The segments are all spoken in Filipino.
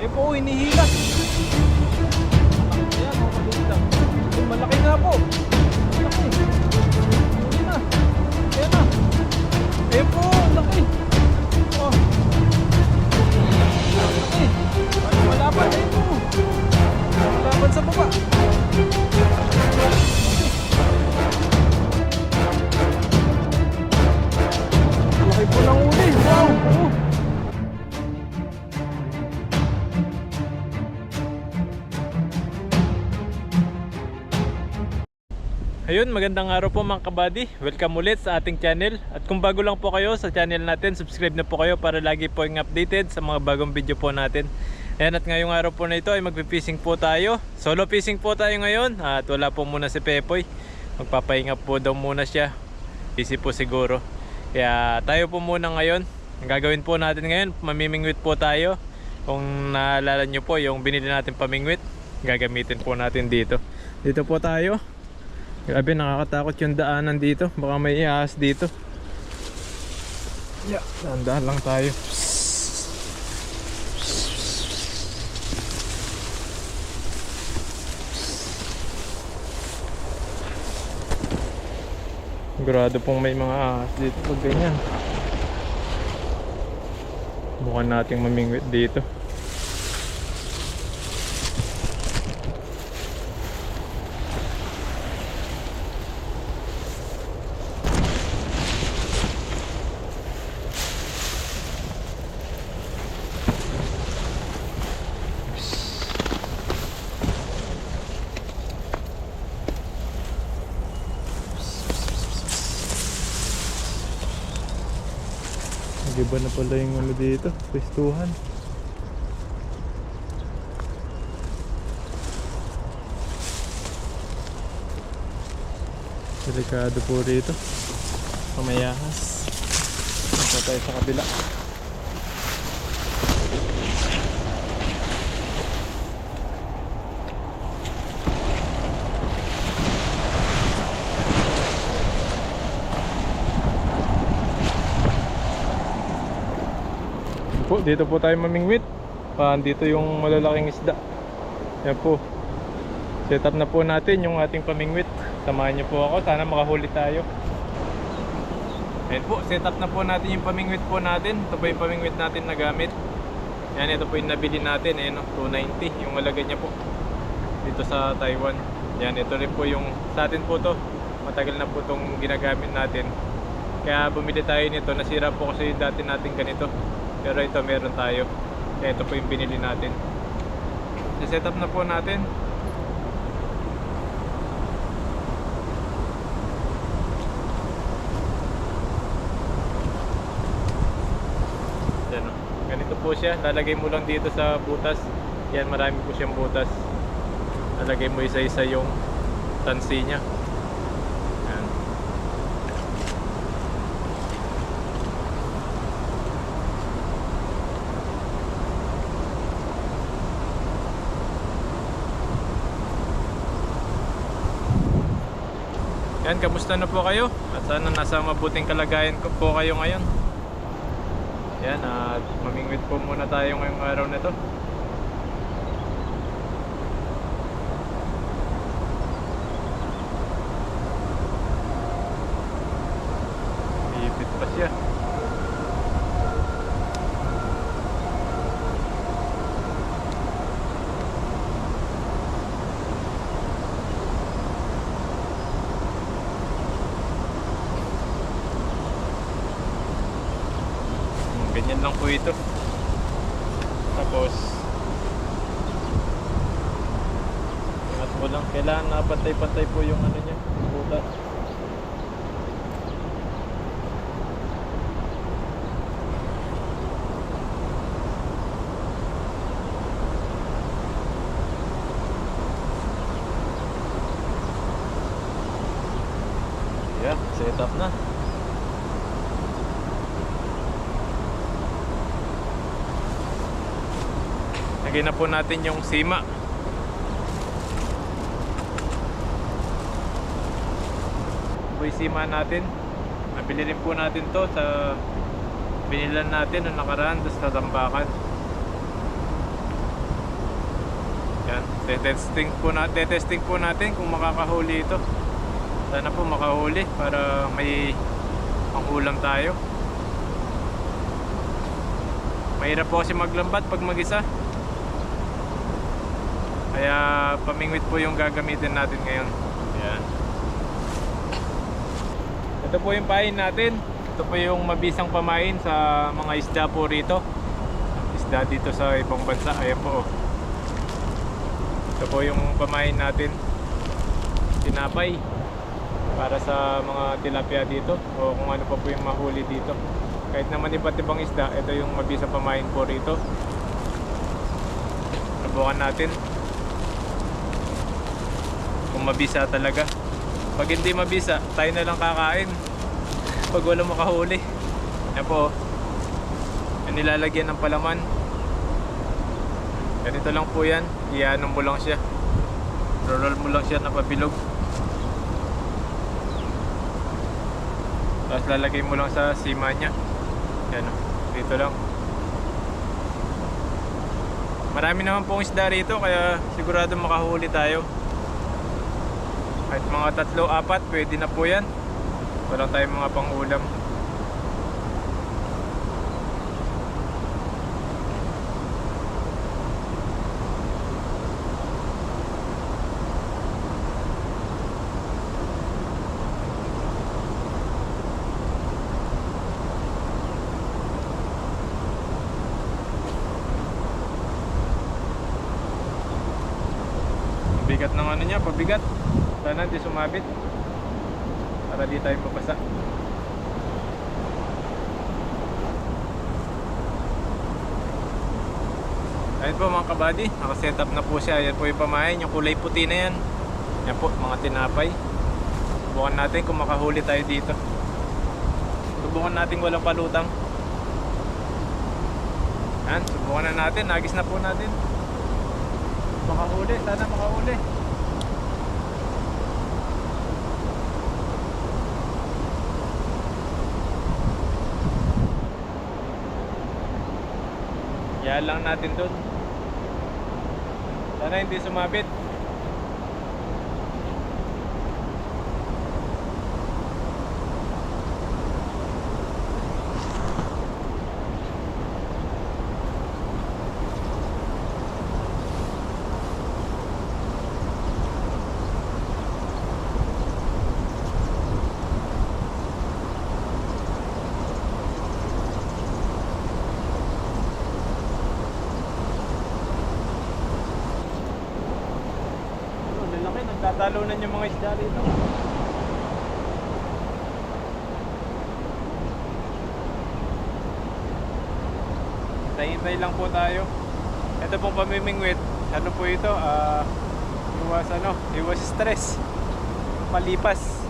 Eh po, hinihila. Ayan, mga maliit lang. Eh, malaki nga po. Malaki. Huli na. Ayan na. Eh po, laki. Oh. Laki. Malaban. Eh po. Malaban sa baba. Laki po ng uli. Wow. Oh. Ayun, magandang araw po mga kabady. Welcome ulit sa ating channel. At kung bago lang po kayo sa channel natin, subscribe na po kayo para lagi po yung updated sa mga bagong video po natin. Ayan, at ngayong araw po na ito ay magpipishing po tayo. Solo fishing po tayo ngayon. At wala po muna si Pepoy. Magpapahinga po daw muna siya. Busy po siguro. Kaya tayo po muna ngayon. Ang gagawin po natin ngayon, mamimingwit po tayo. Kung naalala nyo po yung binili natin pamingwit, gagamitin po natin dito. Dito po tayo. Grabe, nakakatakot yung daanan dito. Baka may ihas dito. Yeah, dahan lang tayo. Sigurado pong may mga ahas dito pag ganyan. Bukan nating mamingwit dito. Iba na pala yung ano dito, pwestuhan. Delikado po rito. Pamayahas. Punta tayo sa kabila. Dito po tayo mamingwit. Dito yung malalaking isda. Yan po. Set up na po natin yung ating pamingwit. Samahan niyo po ako. Sana makahuli tayo. Yan po. Set up na po natin yung pamingwit po natin. Ito po yung pamingwit natin na gamit. Yan. Ito po yung nabili natin. Ayan, 290 yung halaga niya po. Dito sa Taiwan. Yan. Ito rin po yung sa atin po to. Matagal na po itong ginagamit natin. Kaya bumili tayo nito. Nasira po kasi dati natin ganito. Pero ito meron tayo. Kaya ito po yung binili natin. Set up na po natin. Yan, ganito po siya. Lalagay mo lang dito sa butas. Yan, marami po siyang butas. Lalagay mo isa-isa yung tansi niya. Yan. Yan, kamusta na po kayo? At sana nasa mabuting kalagayan ko po kayo ngayon. Yan, at mamingwit po muna tayo ngayong araw na to. Ipit pa siya. Ganyan lang po ito. Tapos ingat mo lang. Kailangan napantay-pantay po yung ano niya, butas. Yeah, set up na. Lagay na po natin yung sima. Ito yung sima natin. Nabili rin po natin to sa binilan natin noong nakaraan sa Tambakan. Testing po natin kung makakahuli ito. Sana po makahuli para may pangulam tayo. Mahirap po kasi maglambat pag mag-isa. Kaya pamingwit po yung gagamitin natin ngayon. Ayan. Ito po yung pain natin. Ito po yung mabisang pamain sa mga isda po rito. Isda dito sa ibang bansa. Ayan po. Ito po yung pamain natin. Tinapay. Para sa mga tilapia dito. O kung ano pa po yung mahuli dito. Kahit naman iba't ibang isda, ito yung mabisang pamain po rito. Subukan natin kung mabisa talaga. Pag hindi mabisa, tayo na lang kakain pag walang makahuli. Yan po, yan nilalagyan ng palaman. Ganito lang po yan. Iyaano mo lang siya, roll mo lang siya na pabilog, tapos lalagay mo lang sa sima nya. Yan o, dito lang. Marami naman pong isda rito, kaya sigurado makahuli tayo. Kahit mga 3-4 pwede na po yan. Walang tayong mga pangulam. Bigat ng ano niya, pabigat. Sana hindi sumabit para di tayo mabasa. Ayun po mga kabady, nakaset up na po siya. Ayan po yung pamain, yung kulay puti na yan. Yan po, mga tinapay. Subukan natin kung makahuli tayo dito. Subukan natin walang palutang. Yan, subukan na natin, nagis na po natin. Makahuli, sana makahuli. Yan lang natin dun. Sana hindi sumabit. Nagtatalunan yung mga isda dito. Hintay lang po tayo. Ito pong pamimingwit. Ano po ito? Iwas stress. Malipas.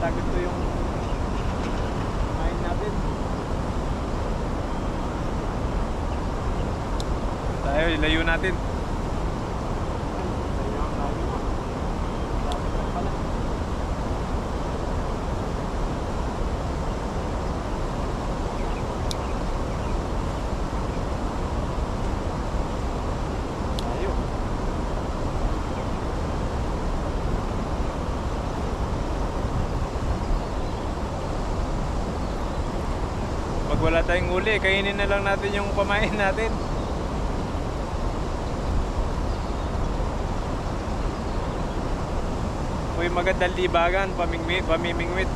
Tagod ko yung kain natin. Tayo, ilayo natin. Pag wala tayong uli, kainin na lang natin yung pamain natin. Uy, magandang libagan, pamimingwit.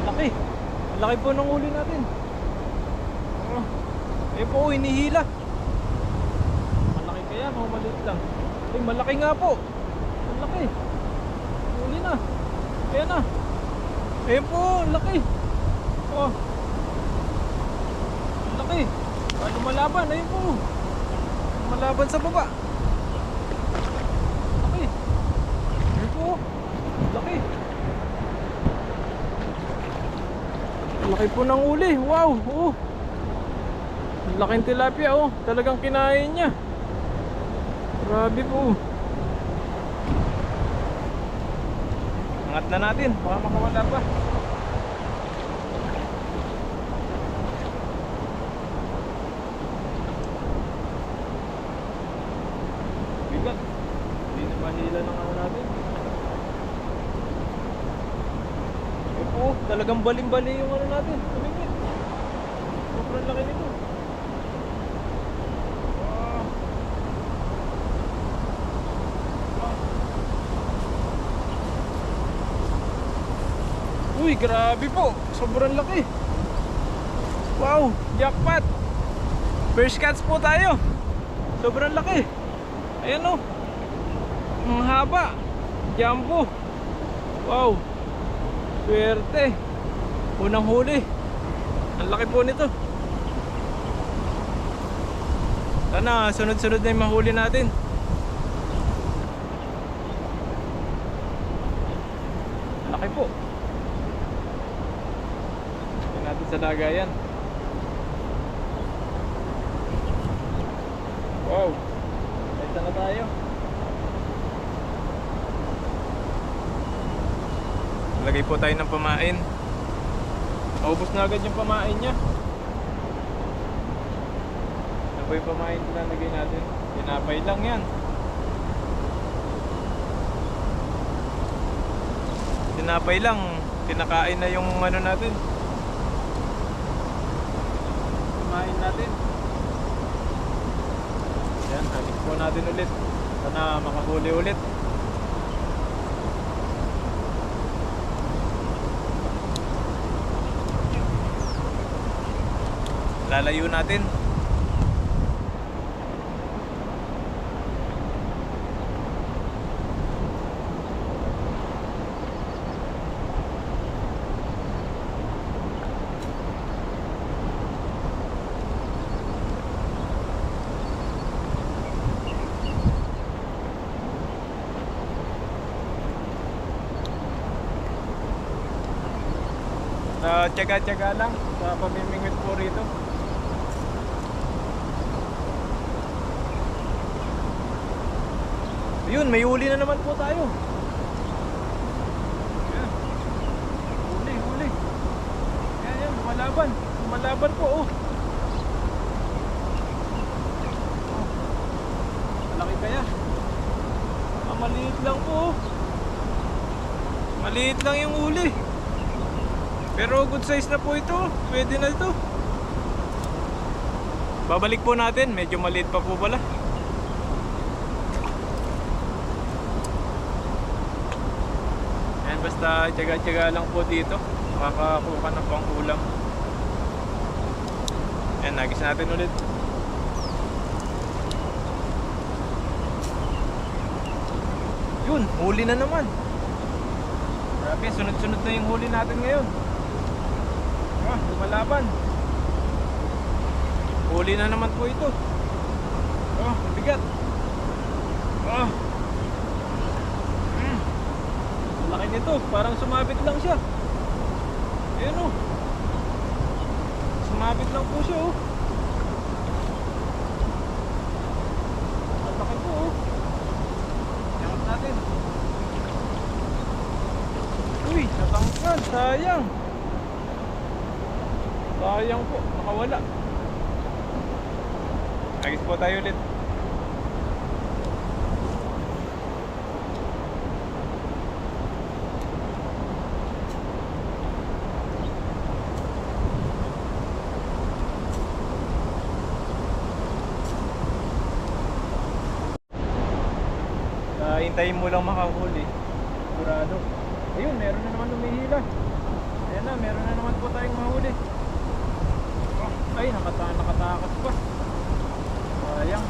Laki. Laki po ng uli natin. Eh po, hinihila. Malaki kaya, mga maliit lang. Eh, malaki nga po. Malaki. Uli na. Kaya na. Eh po, laki. Oh. Laki. Lumalaban, ayun po. Lumalaban sa baba. Laki. Laki po ng uli. Wow. Oh. Laking tilapia. Oh. Talagang kinain niya. Grabe po. Angat na natin. Baka makawala pa. Bigat. Hindi na mahila ng ano natin. Oh, talagang baling-bali yung ano natin. Tumingin. Sobrang laki nito. Wow. Uy, grabe po. Sobrang laki. Wow, jackpot. First catch po tayo. Sobrang laki. Ayan o. Ang haba. Jumbo. Wow. Swerte. Unang huli. Ang laki po nito. Sana sunod-sunod na yung mahuli natin. Ang laki po. Ito natin sa dagayan. Wow. Ito na tayo. Lagay po tayo ng pamain. Naubos na agad yung pamain niya. Ano po yung pamain na nalagay natin? Tinapay lang yan. Tinapay lang. Kinakain na yung ano natin. Pamain natin. Yan, halis po natin ulit. Sana makahuli ulit. Lalayo natin. Tiyaga-tiyaga lang sa pamimingwit po rito. Yun, may huli na naman po tayo. Yan. Huli. Yan, lumalaban. Lumalaban po, oh. Malaki kaya. Maliit lang po, oh. Maliit lang yung huli. Pero good size na po ito. Pwede na ito. Babalik po natin. Medyo maliit pa po pala. Ayan, basta tiyaga-tiyaga lang po dito. Makakakuha ka ng pang-ulam. Ayan, nagis natin ulit. Yun, huli na naman. Grabe, sunod-sunod na yung huli natin ngayon. Lumalaban. Huli na naman po ito. Bigat. Laki nito, parang sumabit lang siya. Ayan o. Sumabit lang po siya, oh. Ang laki po, oh. Yangat natin. Uy, natangkad, sayang. Sayang po, nakawala. Nagis po tayo ulit. Hintayin mo lang makahuli. Sigurado. Ayun, meron na naman lumihila. Ayan na, meron na naman po tayong mahuli. Ay, nakatakas pa. Sayang.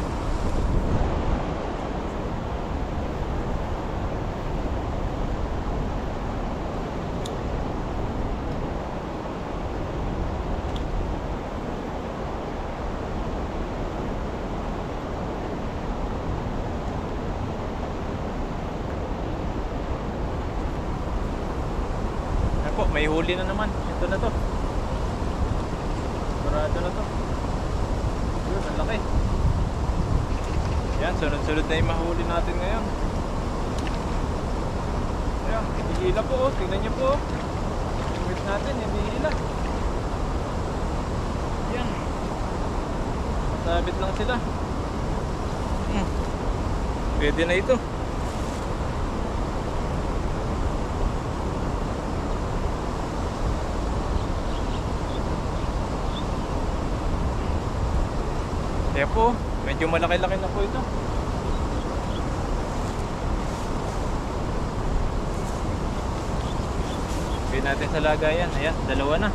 may huli na naman. Ito na to. Sigurado na to. Yun, ang laki. Yan, sunod-sunod na yung mahuli natin ngayon. Ayan, hihila po oh. Tingnan nyo po oh. Yung wit natin, hihila. Yan. Sabit lang sila. Pwede na ito. Kaya po, medyo malaki-laki na po ito. Pwede natin sa lagayan. Ayan, dalawa na.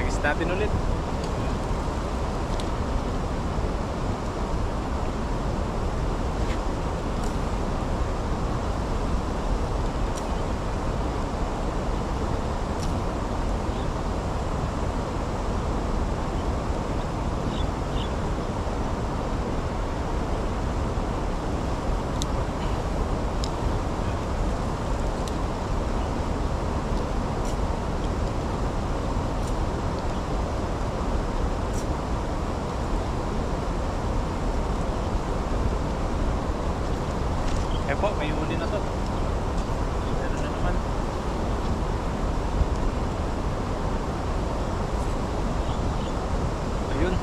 Agis natin ulit. Eh po, may huli na to. Meron na naman. Ayun.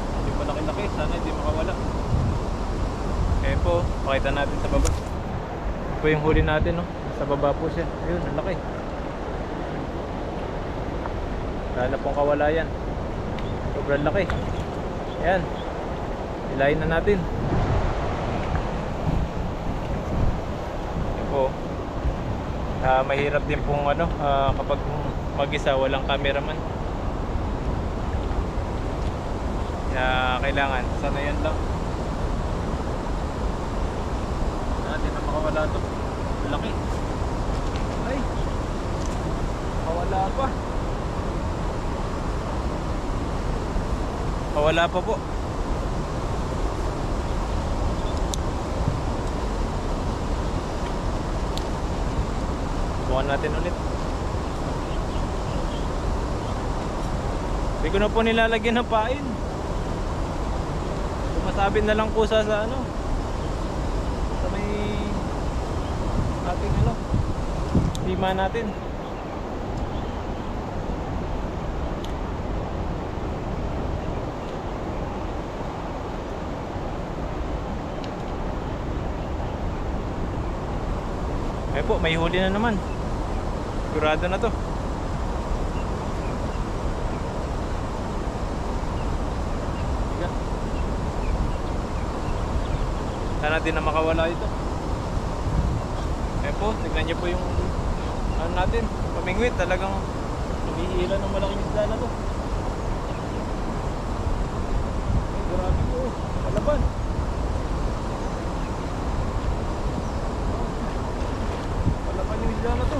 Hindi pa laki-laki. Sana hindi makawala. Eh po, pakita natin sa baba. Ito po yung huli natin, no? Sa baba po siya. Ayun, ang laki. Lala pong kawala yan. Sobrang laki. Ayan. Hilahin na natin. Mahirap din pong kapag mag-isa walang cameraman. Kaya kailangan sanayan lang. Hindi na makawala to. Laki. Ay. Makawala pa. Makawala pa po. Bukan natin ulit. Hindi ko na po nilalagyan ng pain. Sumasabit na lang po sa sa may ating lima natin. Ay po, may huli na naman. Sigurado na to. Sana din na makawala ito. Ayan po, tignan nyo po yung natin, pamingwit. Talagang humihila ng malaking isda na to. Ay, grabe po, palaban. Palaban yung isda na to.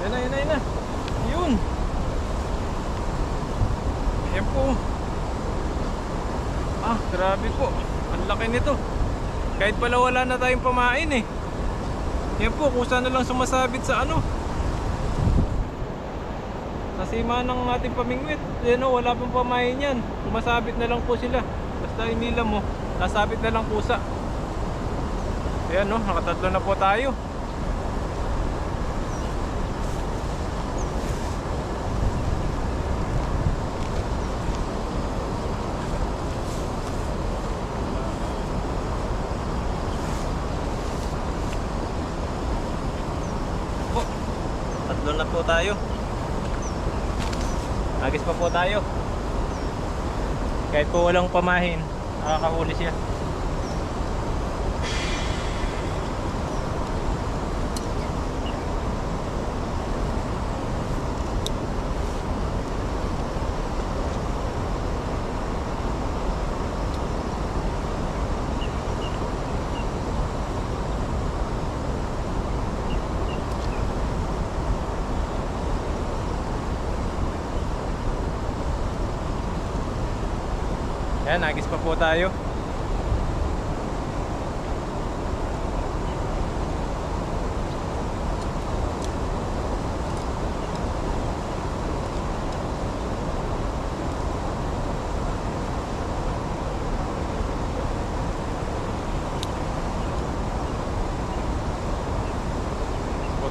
Yan na. Yun. Ayan po. Grabe po. Ang laki nito. Kahit pala wala na tayong pamain eh. Yan po, kusa na lang sumasabit sa sa sima ng ating pamingwit. Yan o, wala pong pamain yan. Sumasabit na lang po sila. Basta hinila mo, nasabit na lang kusa. Ayan o, nakatatlo na po tayo. Tatlo na po tayo. Agis pa po tayo. Kahit po walang pamahin, nakakahuli siya. Ayan, nagis pa po tayo.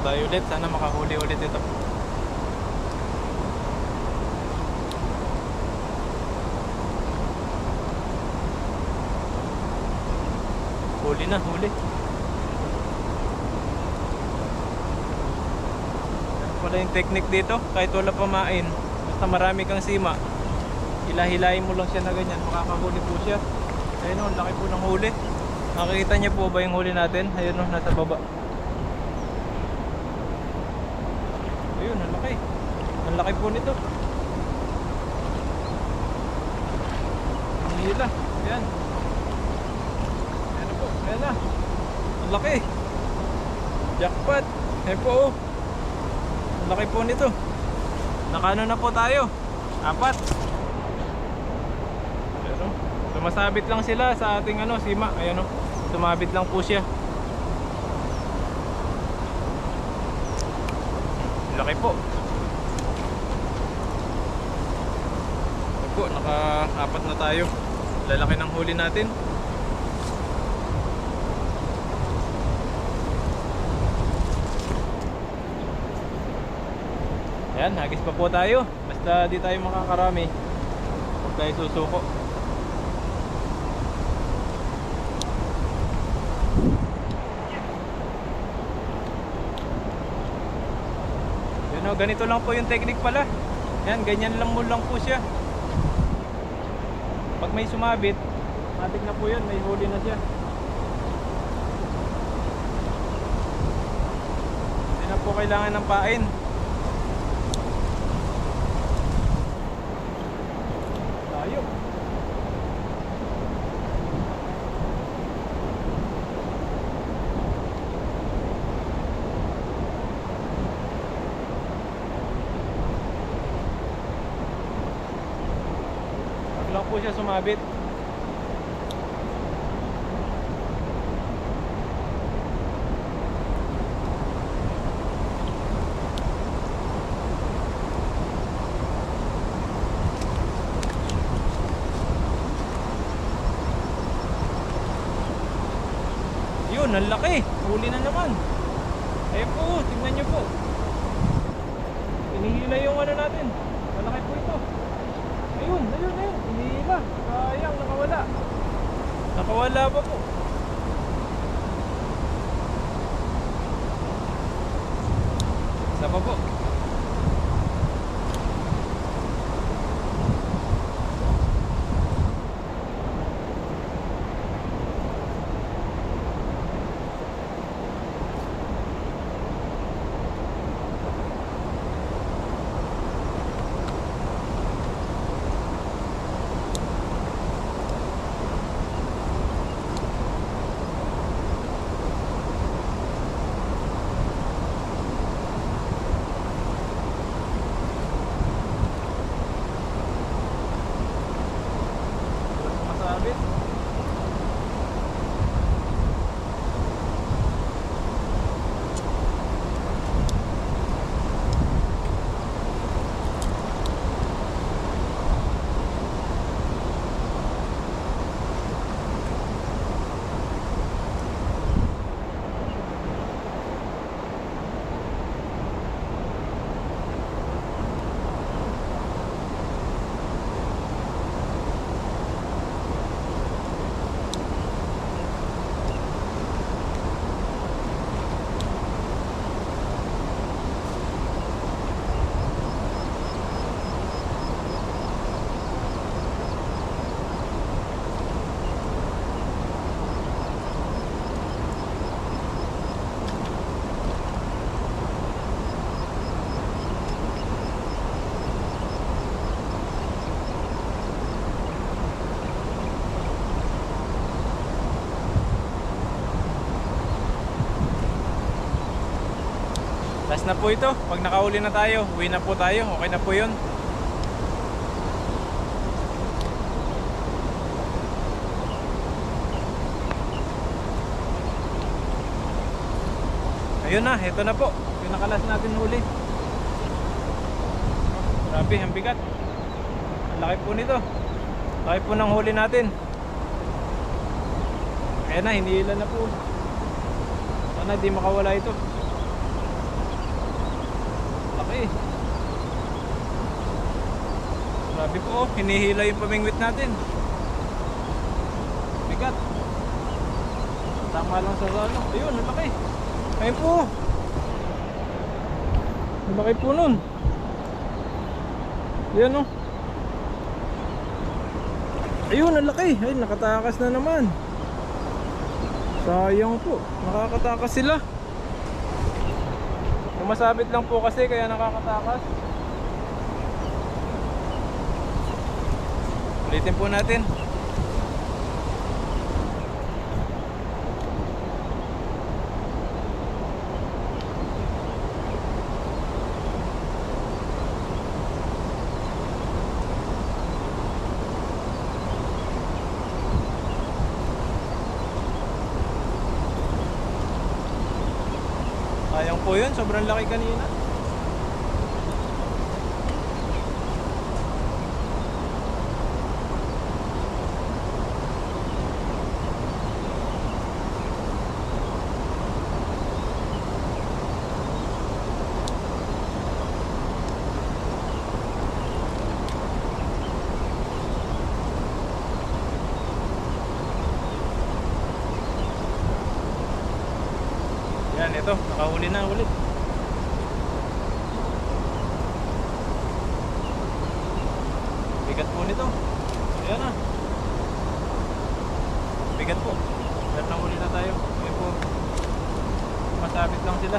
Tayo ulit, sana makahuli ulit ito. Huli na, huli. Ano pala yung technique dito? Kahit wala pamain, basta marami kang sima, hilahilahin mo lang siya na ganyan, makakahuli po siya. Ayun o, laki po ng huli. Nakikita niyo po ba yung huli natin? Ayun o, nasa baba. Ayun, ang laki. Ang laki po nito. Ang hila. Ayan. Ayan po. Ayan na. Ang laki. Jackpot. Ayan po oh. Ang laki po nito. Nakano na po tayo. 4. Ayan o. Sumasabit lang sila sa ating sima. Ayan o. Sumabit lang po siya. Laki po. Ito po, naka-4 na tayo. Lalaki ng huli natin. Ayan, hagis pa po tayo. Basta di tayo makakarami, huwag tayo susuko. Ganito lang po yung technique pala. Yan, ganyan lang mo lang po siya. Pag may sumabit, matik na po yun, may huli na siya. Hindi na po kailangan ng pain. Tayo. Lang po siya sumabit. Yun, ang laki. Huli na naman. Ayun po, tingnan nyo po. Hinihila yung natin. Malaki po ito. Ayun. Hinihila. Sayang, nakawala. Nakawala pa po. Isa pa po. Last na po ito. Pag nakauli na tayo, uwi na po tayo. Okay na po yun. Ayun na, ito na po. Pinakalas natin huli. Grabe, ang bigat. Ang laki po nito. Laki po ng huli natin. Ayan na, hinihila na po. Sana di makawala ito. Laki. Grabe po, hinihila yung pamingwit natin. Bigat. Tama lang sa ano. Ayun, ang laki. Ayun po. Ang laki po nun. Yan o. Ayun, ang laki. Ay, nakatakas na naman. Sayang po. Nakakatakas sila. Masabit lang po kasi kaya nakakatakas. Ulitin po natin. Sayang po yun, sobrang laki kanina. Yan, ito, nakahuli na ulit. Bigat po nito. Ayan na. Bigat po. Pero nahuli na tayo. Ayan po. Masabit lang sila.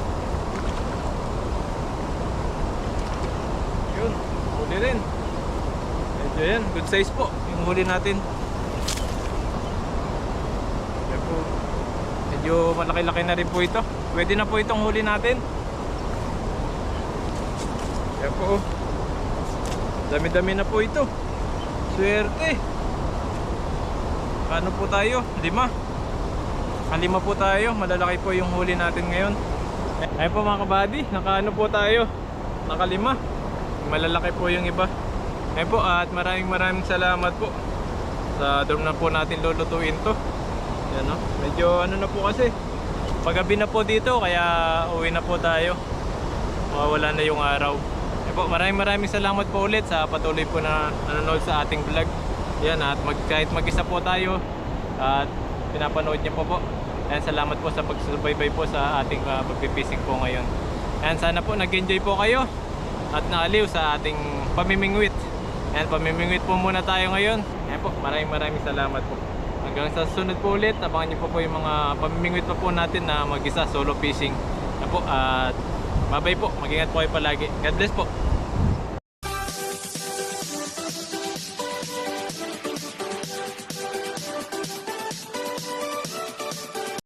Yun, huli rin. Medyo yan, good size po yung huli natin. Ayan po. Medyo malaki-laki na rin po ito. Pwede na po itong huli natin. Ayan po. Dami-dami na po ito. Swerte. Ano po tayo? 5. 5 po tayo. Malalaki po yung huli natin ngayon. Ayan po mga kabady. Nakaano po tayo? Naka 5. Malalaki po yung iba. Ayan po, at maraming salamat po. Sa dorm na po natin lulutuin to. Yan, no? Medyo ano na po kasi, paggabi na po dito, kaya uwi na po tayo. Mawawala na yung araw. E po, maraming salamat po ulit sa patuloy po na nanonood sa ating vlog. Yan, at kahit mag-isa po tayo at pinapanood niyo po. Ayan, salamat po sa pagsubaybay po sa ating pagpipising po ngayon. Ayan, sana po nag-enjoy po kayo at naaliw sa ating pamimingwit. Ayan, pamimingwit po muna tayo ngayon. Ayan po, maraming salamat po. Hanggang sa susunod po ulit, abangan niyo po yung mga pamimingwit pa po natin na mag-isa, solo fishing. Ayan po, at bye-bye po, mag-ingat po kayo palagi. God bless po.